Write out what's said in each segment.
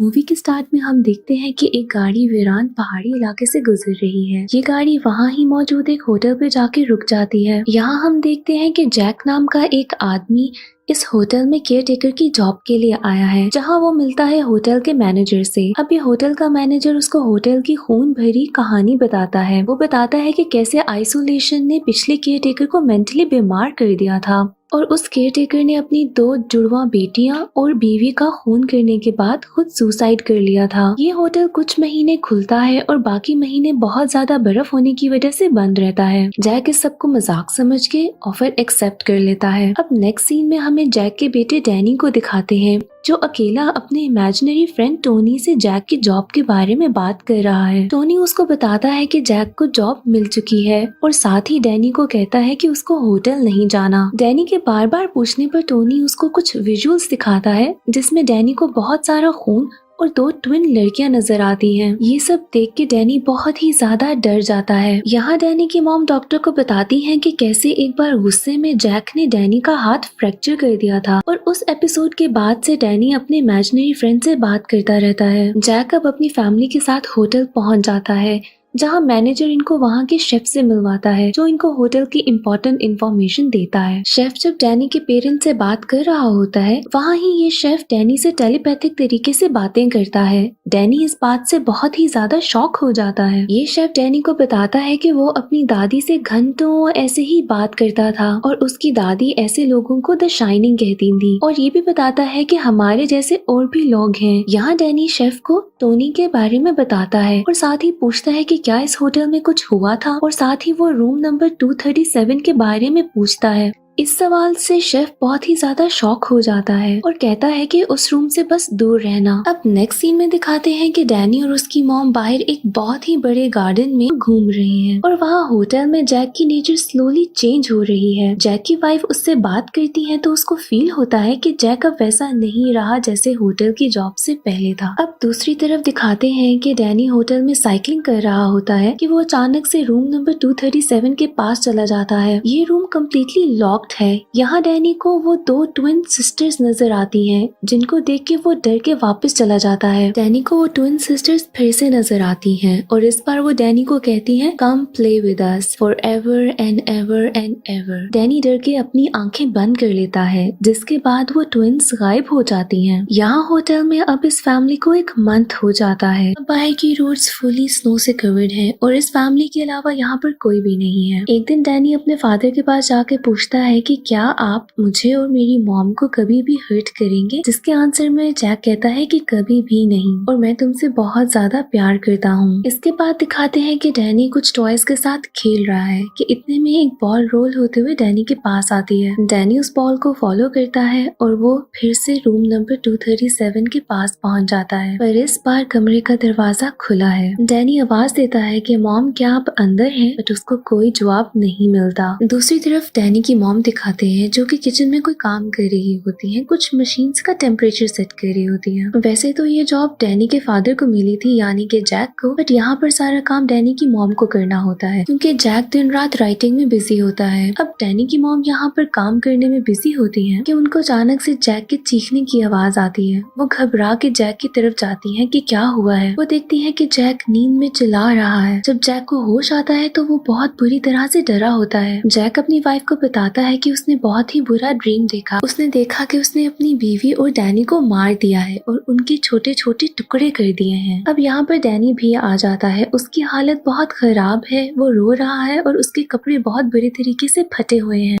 Movie के start में हम देखते हैं कि एक गाड़ी वीरान पहाड़ी इलाके से गुजर रही है। ये गाड़ी वहाँ ही मौजूद एक होटल पे जाके रुक जाती है। यहाँ हम देखते हैं कि जैक नाम का एक आदमी इस होटल में केयर टेकर की जॉब के लिए आया है, जहाँ वो मिलता है होटल के मैनेजर से। अब ये होटल का मैनेजर उसको होटल की खून भरी कहानी बताता है। वो बताता है कि कैसे आइसोलेशन ने पिछले केयर टेकर को मेंटली बीमार कर दिया था और उस केयर टेकर ने अपनी 2 जुड़वा बेटियां और बीवी का खून करने के बाद खुद सुसाइड कर लिया था। ये होटल कुछ महीने खुलता है और बाकी महीने बहुत ज्यादा बर्फ होने की वजह से बंद रहता है। जैक इस सबको मजाक समझ के ऑफर एक्सेप्ट कर लेता है। अब नेक्स्ट सीन में हमें जैक के बेटे डैनी को दिखाते हैं, जो अकेला अपने इमेजिनरी फ्रेंड टोनी से जैक की जॉब के बारे में बात कर रहा है। टोनी उसको बताता है कि जैक को जॉब मिल चुकी है और साथ ही डैनी को कहता है कि उसको होटल नहीं जाना। डैनी के बार बार पूछने पर टोनी उसको कुछ विजुअल्स दिखाता है, जिसमें डैनी को बहुत सारा खून और 2 ट्विन लड़कियां नजर आती हैं। ये सब देख के डैनी बहुत ही ज्यादा डर जाता है। यहाँ डैनी की मॉम डॉक्टर को बताती हैं कि कैसे एक बार गुस्से में जैक ने डैनी का हाथ फ्रैक्चर कर दिया था और उस एपिसोड के बाद से डैनी अपने इमेजिनरी फ्रेंड से बात करता रहता है। जैक अब अपनी फैमिली के साथ होटल पहुंच जाता है, जहाँ मैनेजर इनको वहाँ के शेफ से मिलवाता है, जो इनको होटल की इम्पोर्टेंट इन्फॉर्मेशन देता है। शेफ जब डैनी के पेरेंट्स से बात कर रहा होता है, वहाँ ही ये शेफ डैनी से टेलीपैथिक तरीके से बातें करता है। डैनी इस बात से बहुत ही ज्यादा शॉक हो जाता है। ये शेफ डैनी को बताता है कि वो अपनी दादी से घंटों ऐसे ही बात करता था और उसकी दादी ऐसे लोगों को द शाइनिंग कहती थी, और ये भी बताता है कि हमारे जैसे और भी लोग हैं। यहाँ डैनी शेफ को टोनी के बारे में बताता है और साथ ही पूछता है कि क्या इस होटल में कुछ हुआ था, और साथ ही वो रूम नंबर 237 के बारे में पूछता है। इस सवाल से शेफ बहुत ही ज्यादा शॉक हो जाता है और कहता है कि उस रूम से बस दूर रहना। अब नेक्स्ट सीन में दिखाते हैं कि डैनी और उसकी मॉम बाहर एक बहुत ही बड़े गार्डन में घूम रहे हैं और वहाँ होटल में जैक की नेचर स्लोली चेंज हो रही है। जैक की वाइफ उससे बात करती है तो उसको फील होता है कि जैक अब वैसा नहीं रहा जैसे होटल की जॉब से पहले था। अब दूसरी तरफ दिखाते हैं कि डैनी होटल में साइकिलिंग कर रहा होता है कि वो अचानक से रूम नंबर 237 के पास चला जाता है। ये रूम कम्प्लीटली लॉक्ड है। यहाँ डैनी को वो 2 ट्विन सिस्टर्स नजर आती हैं, जिनको देख के वो डर के वापस चला जाता है। डैनी को वो ट्विन सिस्टर्स फिर से नजर आती हैं और इस बार वो डैनी को कहती हैं, come play with us forever and ever and ever. Danny डर के अपनी आंखें बंद कर लेता है, जिसके बाद वो ट्विन्स गायब हो जाती हैं। यहाँ होटल में अब इस फैमिली को एक मंथ हो जाता है। अब बाहर की रोड्स फुली स्नो से कवर्ड है और इस फैमिली के अलावा यहाँ पर कोई भी नहीं है। एक दिन डैनी अपने फादर के पास जाके पूछता है कि क्या आप मुझे और मेरी मॉम को कभी भी हर्ट करेंगे, जिसके आंसर में जैक कहता है कि कभी भी नहीं और मैं तुमसे बहुत ज्यादा प्यार करता हूँ। इसके बाद दिखाते हैं कि डैनी कुछ टॉयज के साथ खेल रहा है कि इतने में एक बॉल रोल होते हुए डैनी के पास आती है। डैनी उस बॉल को फॉलो करता है और वो फिर से रूम नंबर 237 के पास पहुँच जाता है, पर इस बार कमरे का दरवाजा खुला है। डैनी आवाज देता है कि मॉम क्या आप अंदर हैं, बट उसको कोई जवाब नहीं मिलता। दूसरी तरफ डैनी की मॉम दिखाते हैं जो कि किचन में कोई काम कर रही होती हैं, कुछ मशीन्स का टेम्परेचर सेट कर रही होती हैं। वैसे तो ये जॉब डैनी के फादर को मिली थी, यानी कि जैक को, बट यहाँ पर सारा काम डैनी की मॉम को करना होता है क्योंकि जैक दिन रात राइटिंग में बिजी होता है। अब डैनी की मॉम यहाँ पर काम करने में बिजी होती है कि उनको अचानक से जैक के चीखने की आवाज आती है। वो घबरा के जैक की तरफ जाती है कि क्या हुआ है। वो देखती है कि जैक नींद में चिल्ला रहा है। जब जैक को होश आता है तो वो बहुत बुरी तरह से डरा होता है। जैक अपनी वाइफ को बताता है कि उसने बहुत ही बुरा ड्रीम देखा। उसने देखा कि उसने अपनी बीवी और डैनी को मार दिया है और उनके छोटे छोटे टुकड़े कर दिए हैं। अब यहाँ पर डैनी भी आ जाता है। उसकी हालत बहुत खराब है, वो रो रहा है और उसके कपड़े बहुत बुरी तरीके से फटे हुए हैं।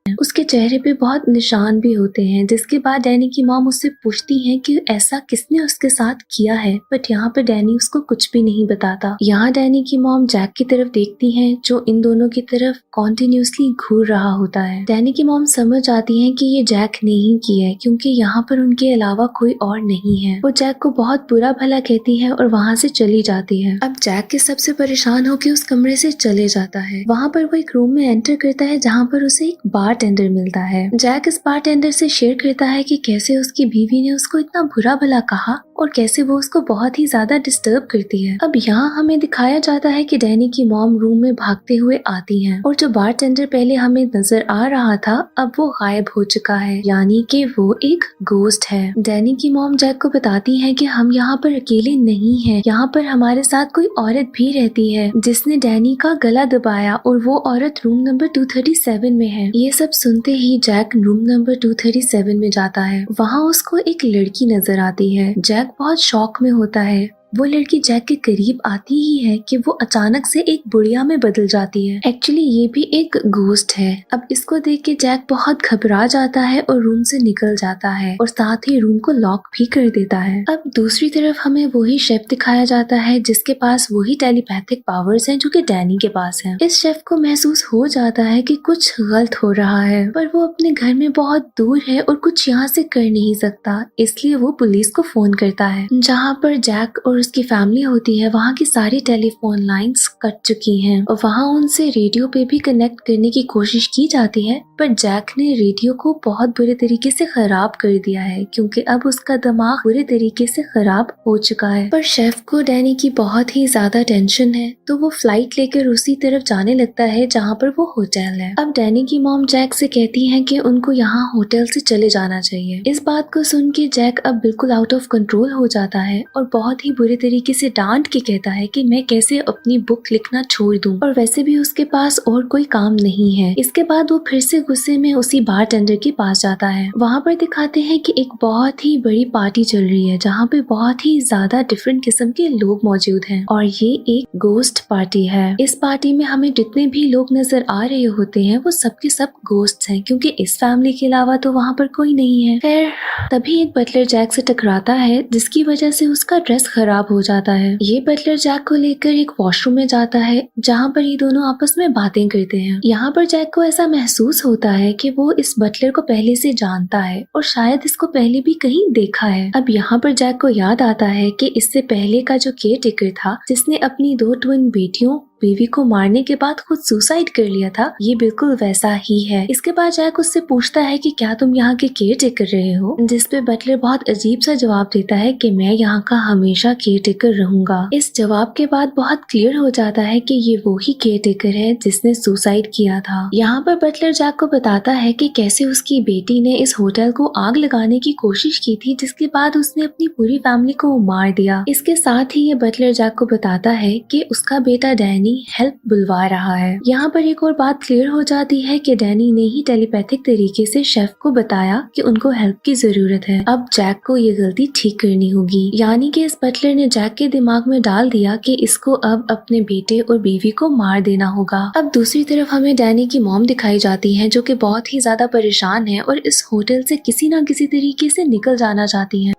उसके चेहरे पे बहुत निशान भी होते हैं, जिसके बाद डैनी की मॉम उससे पूछती है कि ऐसा किसने उसके साथ किया है, बट यहाँ पर डैनी उसको कुछ भी नहीं बताता। यहाँ डैनी की मॉम जैक की तरफ देखती है, जो इन दोनों की तरफ कॉन्टिन्यूसली घूर रहा होता है। डैनी की मॉम समझ आती है कि ये जैक ने ही किया है, क्योंकि यहाँ पर उनके अलावा कोई और नहीं है। वो जैक को बहुत बुरा भला कहती है और वहाँ से चली जाती है। अब जैक के सबसे परेशान होकर उस कमरे से चले जाता है। वहाँ पर वो एक रूम में एंटर करता है, जहाँ पर उसे एक बारटेंडर मिलता है। जैक इस बारटेंडर से शेयर करता है कि कैसे उसकी बीवी ने उसको इतना बुरा भला कहा और कैसे वो उसको बहुत ही ज्यादा डिस्टर्ब करती है। अब यहाँ हमें दिखाया जाता है कि डैनी की मॉम रूम में भागते हुए आती है और जो बारटेंडर पहले हमें नजर आ रहा था अब वो गायब हो चुका है, यानी कि वो एक गोस्ट है। डैनी की मॉम जैक को बताती है कि हम यहाँ पर अकेले नहीं हैं, यहाँ पर हमारे साथ कोई औरत भी रहती है जिसने डैनी का गला दबाया और वो औरत रूम नंबर 237 में है। ये सब सुनते ही जैक रूम नंबर 237 में जाता है। वहाँ उसको एक लड़की नजर आती है। जैक बहुत शॉक में होता है। वो लड़की जैक के करीब आती ही है कि वो अचानक से एक बुढ़िया में बदल जाती है। एक्चुअली ये भी एक घोस्ट है। अब इसको देख के जैक बहुत घबरा जाता है और रूम से निकल जाता है और साथ ही रूम को लॉक भी कर देता है। अब दूसरी तरफ हमें वही शेफ दिखाया जाता है जिसके पास वही टेलीपैथिक पावर्स हैं जो कि डैनी के पास हैं। इस शेफ को महसूस हो जाता है कि कुछ गलत हो रहा है, पर वो अपने घर में बहुत दूर है और कुछ यहाँ से कर नहीं सकता, इसलिए वो पुलिस को फोन करता है। जहाँ पर जैक और उसकी फैमिली होती है वहाँ की सारी टेलीफोन लाइंस कट चुकी हैं और वहाँ उनसे रेडियो पे भी कनेक्ट करने की कोशिश की जाती है, पर जैक ने रेडियो को बहुत बुरे तरीके से खराब कर दिया है क्योंकि अब उसका दिमाग बुरे तरीके से खराब हो चुका है। पर शेफ को डैनी की बहुत ही ज्यादा टेंशन है तो वो फ्लाइट लेकर उसी तरफ जाने लगता है जहाँ पर वो होटल है। अब डैनी की मॉम जैक से कहती है कि उनको यहाँ होटल से चले जाना चाहिए। इस बात को सुन के जैक अब बिल्कुल आउट ऑफ कंट्रोल हो जाता है और बहुत ही बुरे तरीके से डांट के कहता है कि मैं कैसे अपनी बुक लिखना छोड़ दूं, और वैसे भी उसके पास और कोई काम नहीं है। इसके बाद वो फिर से गुस्से में उसी बारटेंडर के पास जाता है। वहाँ पर दिखाते हैं कि एक बहुत ही बड़ी पार्टी चल रही है जहाँ पे बहुत ही ज्यादा डिफरेंट किस्म के लोग मौजूद हैं और ये एक गोस्ट पार्टी है। इस पार्टी में हमें जितने भी लोग नजर आ रहे होते हैं वो सबके सब गोस्ट हैं क्योंकि इस फैमिली के अलावा तो वहाँ पर कोई नहीं है। खैर तभी एक बटलर जैक से टकराता है जिसकी वजह से उसका ड्रेस खराब हो जाता है। ये बटलर जैक को लेकर एक वॉशरूम में जाता है जहाँ पर ये दोनों आपस में बातें करते हैं। यहाँ पर जैक को ऐसा महसूस होता है कि वो इस बटलर को पहले से जानता है और शायद इसको पहले भी कहीं देखा है। अब यहाँ पर जैक को याद आता है कि इससे पहले का जो केयर टेकर था जिसने अपनी 2 ट्विन बेटियों बीवी को मारने के बाद खुद सुसाइड कर लिया था, ये बिल्कुल वैसा ही है। इसके बाद जैक उससे पूछता है कि क्या तुम यहाँ के केयर टेकर रहे हो, जिस पे बटलर बहुत अजीब सा जवाब देता है कि मैं यहाँ का हमेशा केयर टेकर रहूंगा। इस जवाब के बाद बहुत क्लियर हो जाता है कि ये वो ही केयर टेकर है जिसने सुसाइड किया था। यहाँ पर बटलर जैक को बताता है कि कैसे उसकी बेटी ने इस होटल को आग लगाने की कोशिश की थी जिसके बाद उसने अपनी पूरी फैमिली को मार दिया। इसके साथ ही ये बटलर जैक को बताता है कि उसका बेटा डैनी हेल्प बुलवा रहा है। यहाँ पर एक और बात क्लियर हो जाती है कि डैनी ने ही टेलीपैथिक तरीके से शेफ को बताया कि उनको हेल्प की जरूरत है। अब जैक को ये गलती ठीक करनी होगी, यानी कि इस बटलर ने जैक के दिमाग में डाल दिया कि इसको अब अपने बेटे और बीवी को मार देना होगा। अब दूसरी तरफ हमें डैनी की मॉम दिखाई जाती है जो कि बहुत ही ज्यादा परेशान है और इस होटल से किसी न किसी तरीके से निकल जाना चाहती है।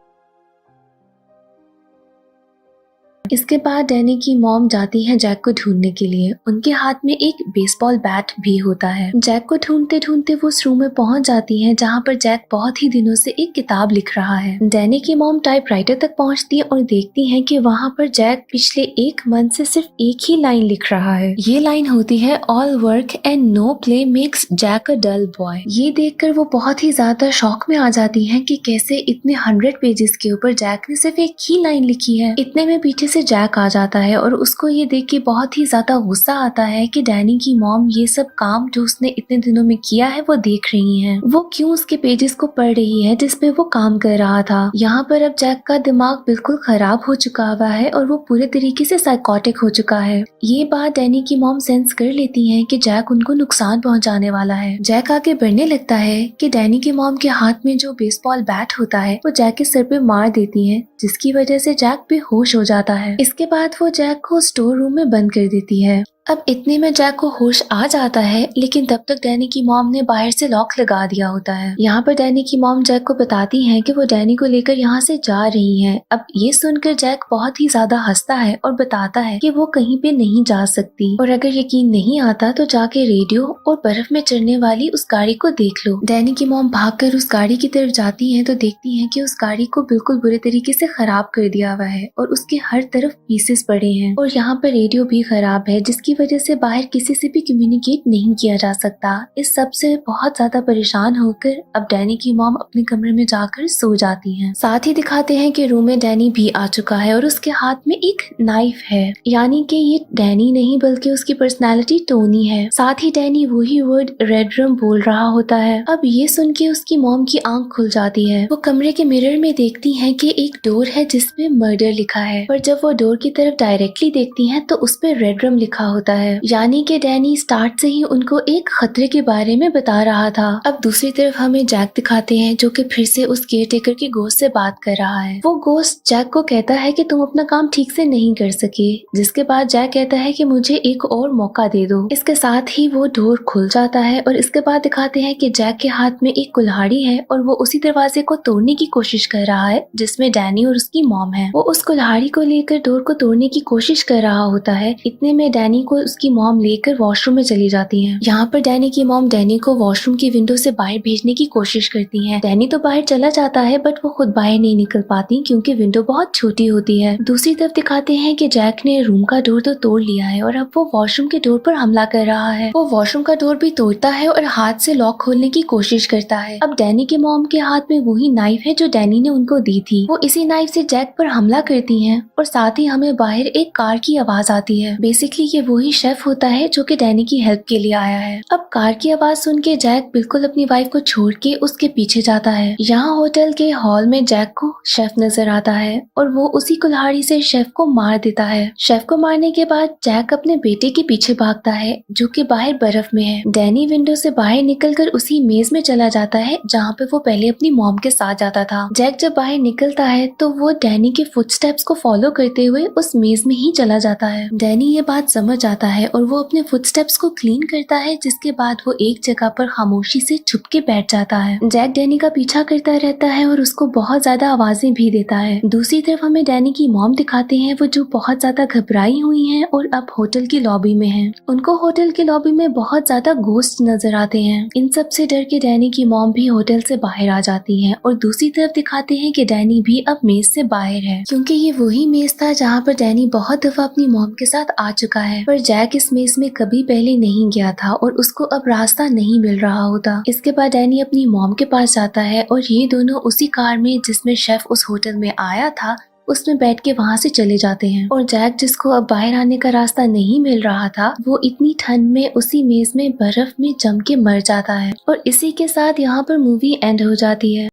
इसके बाद डैनी की मॉम जाती है जैक को ढूंढने के लिए। उनके हाथ में एक बेसबॉल बैट भी होता है। जैक को ढूंढते ढूंढते वो उस रूम में पहुंच जाती हैं जहां पर जैक बहुत ही दिनों से एक किताब लिख रहा है। डैनी की मॉम टाइपराइटर तक पहुंचती है और देखती है कि वहां पर जैक पिछले 1 मंथ से सिर्फ एक ही लाइन लिख रहा है। ये लाइन होती है all work and no play makes Jack a dull boy. ये देखकर वो बहुत ही ज्यादा शॉक में आ जाती है कि कैसे इतने 100 पेजेस के ऊपर जैक ने सिर्फ एक ही लाइन लिखी है। इतने में पीछे से जैक आ जाता है और उसको ये देख के बहुत ही ज्यादा गुस्सा आता है कि डैनी की मॉम ये सब काम जो उसने इतने दिनों में किया है वो देख रही हैं। वो क्यों उसके पेजेस को पढ़ रही है जिसपे वो काम कर रहा था। यहाँ पर अब जैक का दिमाग बिल्कुल खराब हो चुका हुआ है और वो पूरे तरीके से साइकोटिक हो चुका है। ये बात डैनी की मॉम सेंस कर लेती है कि जैक उनको नुकसान पहुंचाने वाला है। जैक आगे बढ़ने लगता है कि डैनी की मॉम के हाथ में जो बेसबॉल बैट होता है वो जैक के सर पे मार देती है जिसकी वजह से जैक बेहोश हो जाता है। इसके बाद वो जैक को स्टोर रूम में बंद कर देती है। अब इतने में जैक को होश आ जाता है लेकिन तब तक डैनी की मॉम ने बाहर से लॉक लगा दिया होता है। यहाँ पर डैनी की मॉम जैक को बताती है कि वो डैनी को लेकर यहाँ से जा रही हैं। अब ये सुनकर जैक बहुत ही ज्यादा हंसता है और बताता है कि वो कहीं पे नहीं जा सकती और अगर यकीन नहीं आता तो जाके रेडियो और बर्फ में चढ़ने वाली उस गाड़ी को देख लो। डैनी की मॉम भागकर उस गाड़ी की तरफ जाती है तो देखती है कि उस गाड़ी को बिल्कुल बुरे तरीके से खराब कर दिया हुआ है और उसके हर तरफ पीसेस पड़े हैं और यहाँ पर रेडियो भी खराब है जिसकी वजह से बाहर किसी से भी कम्युनिकेट नहीं किया जा सकता। इस सब से बहुत ज्यादा परेशान होकर अब डैनी की मॉम अपने कमरे में जाकर सो जाती हैं। साथ ही दिखाते हैं कि रूम में डैनी भी आ चुका है और उसके हाथ में एक नाइफ है, यानी कि ये डैनी नहीं बल्कि उसकी पर्सनालिटी टोनी है। साथ ही डैनी वही वर्ड रेड रूम बोल रहा होता है। अब ये सुन के उसकी मॉम की आंख खुल जाती है। वो कमरे के मिरर में देखती है कि एक डोर है जिसपे मर्डर लिखा है, पर जब वो डोर की तरफ डायरेक्टली देखती हैं तो उस पे रेड रूम लिखा होता है, यानी कि डैनी स्टार्ट से ही उनको एक खतरे के बारे में बता रहा था। अब दूसरी तरफ हमें जैक दिखाते हैं जो कि फिर से उस केयर टेकर की गोश्त से बात कर रहा है। वो गोश्त जैक को कहता है कि तुम अपना काम ठीक से नहीं कर सके, जिसके बाद जैक कहता है कि मुझे एक और मौका दे दो। इसके साथ ही वो डोर खुल जाता है और इसके बाद दिखाते हैं कि जैक के हाथ में एक कुल्हाड़ी है और वो उसी दरवाजे को तोड़ने की कोशिश कर रहा है जिसमें डैनी और उसकी मॉम है। वो उस कुल्हाड़ी को लेकर डोर को तोड़ने की कोशिश कर रहा होता है। इतने में डैनी को उसकी मॉम लेकर वॉशरूम में चली जाती है। यहाँ पर डैनी की मॉम डैनी को वॉशरूम की विंडो से बाहर भेजने की कोशिश करती है। डैनी तो बाहर चला जाता है बट वो खुद बाहर नहीं निकल पाती क्योंकि विंडो बहुत छोटी होती है। दूसरी तरफ दिखाते हैं कि जैक ने रूम का डोर तो तोड़ लिया है और अब वो वॉशरूम के डोर पर हमला कर रहा है। वो वॉशरूम का डोर भी तोड़ता है और हाथ से लॉक खोलने की कोशिश करता है। अब डैनी के मॉम के हाथ में वही नाइफ है जो डैनी ने उनको दी थी। वो इसी नाइफ से जैक पर हमला करती हैं और साथ ही हमें बाहर एक कार की आवाज आती है। बेसिकली ये वही शेफ होता है जो कि डैनी की हेल्प के लिए आया है। अब कार की आवाज सुन के जैक बिल्कुल अपनी वाइफ को छोड़ के उसके पीछे जाता है। यहाँ होटल के हॉल में जैक को शेफ नजर आता है और वो उसी कुल्हाड़ी से शेफ को मार देता है। शेफ को मारने के बाद जैक अपने बेटे के पीछे भागता है जो कि बाहर बर्फ में है। डैनी विंडो से बाहर निकलकर उसी मेज में चला जाता है जहाँ पे वो पहले अपनी मॉम के साथ जाता था। जैक जब बाहर निकलता है तो वो डैनी के फुटस्टेप्स को फॉलो करते हुए उस मेज में ही चला जाता है। डैनी ये बात समझ आता है और वो अपने फुटस्टेप्स को क्लीन करता है, जिसके बाद वो एक जगह पर खामोशी से छुप के बैठ जाता है। जैक डैनी का पीछा करता रहता है और उसको बहुत ज्यादा आवाजें भी देता है। दूसरी तरफ हमें डैनी की मॉम दिखाते हैं वो जो बहुत ज्यादा घबराई हुई हैं और अब होटल की लॉबी में हैं। उनको होटल की लॉबी में बहुत ज्यादा घोस्ट नजर आते हैं। इन सब से डर के डैनी की मॉम भी होटल से बाहर आ जाती है और दूसरी तरफ दिखाते हैं कि डैनी भी अब मेज से बाहर है, क्योंकि ये वही मेज था जहाँ पर डैनी बहुत दफा अपनी मॉम के साथ आ चुका है, पर जैक इस मेज में कभी पहले नहीं गया था और उसको अब रास्ता नहीं मिल रहा होता। इसके बाद डैनी अपनी मॉम के पास जाता है और ये दोनों उसी कार में जिसमें शेफ उस होटल में आया था उसमें बैठ के वहाँ से चले जाते हैं। और जैक जिसको अब बाहर आने का रास्ता नहीं मिल रहा था वो इतनी ठंड में उसी मेज में बर्फ में जम के मर जाता है। और इसी के साथ यहाँ पर मूवी एंड हो जाती है।